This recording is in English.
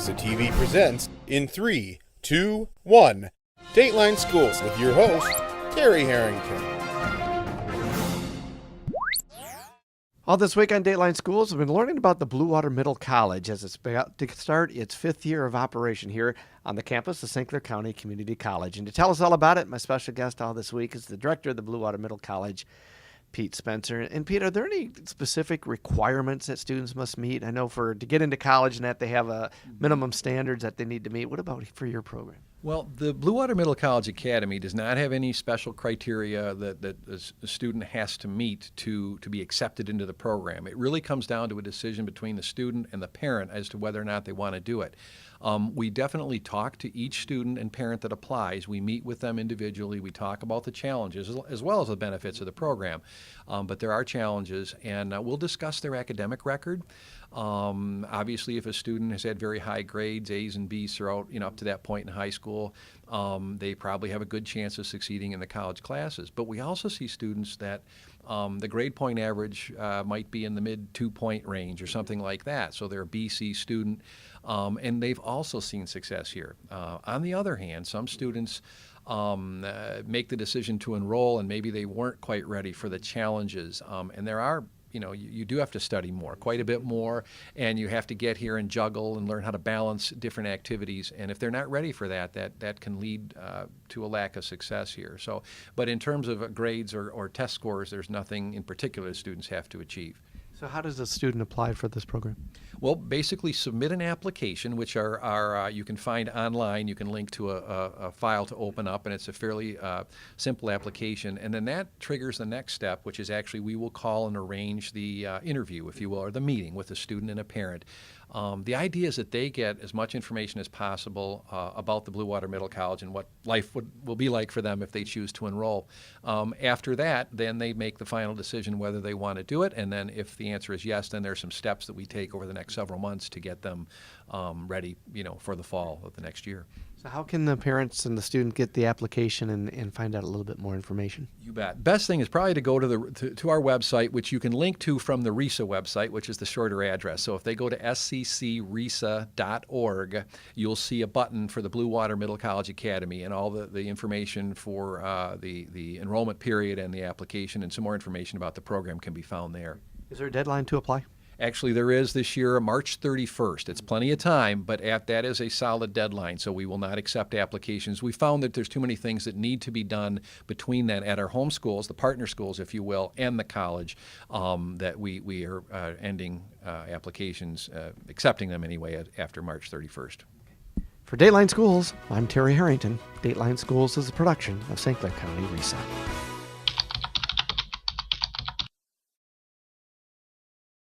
RISA TV presents in 3, 2, 1. Dateline Schools with your host, Terry Harrington. All this week on Dateline Schools, we've been learning about the Blue Water Middle College as it's about to start its 5th year of operation here on the campus of St. Clair County Community College. And to tell us all about it, my special guest all this week is the director of the Blue Water Middle College, Pete Spencer. And Pete, are there any specific requirements that students must meet? I know to get into college and that they have a minimum standards that they need to meet. What about for your program? Well, the Blue Water Middle College Academy does not have any special criteria that a student has to meet to be accepted into the program. It really comes down to a decision between the student and the parent as to whether or not they want to do it. We definitely talk to each student and parent that applies. We meet with them individually. We talk about the challenges as well as the benefits of the program. But there are challenges, and we'll discuss their academic record. Obviously, if a student has had very high grades, A's and B's throughout, up to that point in high school, they probably have a good chance of succeeding in the college classes. But we also see students that the grade point average might be in the mid 2-point range or something like that. So they're a BC student, and they've also seen success here. On the other hand, some students make the decision to enroll, and maybe they weren't quite ready for the challenges. And there are you do have to study more, quite a bit more, and you have to get here and juggle and learn how to balance different activities. And if they're not ready for that can lead to a lack of success here. So, but in terms of grades or test scores, there's nothing in particular students have to achieve. So how does a student apply for this program? Well, basically submit an application, which are you can find online. You can link to a file to open up, and it's a fairly simple application. And then that triggers the next step, which is actually we will call and arrange the interview, if you will, or the meeting with a student and a parent. The idea is that they get as much information as possible about the Blue Water Middle College and what life will be like for them if they choose to enroll. After that, then they make the final decision whether they want to do it, and then if the answer is yes, then there's some steps that we take over the next several months to get them ready, for the fall of the next year. So how can the parents and the student get the application and find out a little bit more information? You bet. Best thing is probably to go to our website, which you can link to from the RISA website, which is the shorter address. So if they go to sccrisa.org, you'll see a button for the Blue Water Middle College Academy, and all the information for the enrollment period and the application, and some more information about the program can be found there. Is there a deadline to apply? Actually, there is this year, March 31st. It's plenty of time, but that is a solid deadline, so we will not accept applications. We found that there's too many things that need to be done between then at our home schools, the partner schools, if you will, and the college, that we are ending applications, accepting them anyway after March 31st. For Dateline Schools, I'm Terry Harrington. Dateline Schools is a production of St. Clair County RISA.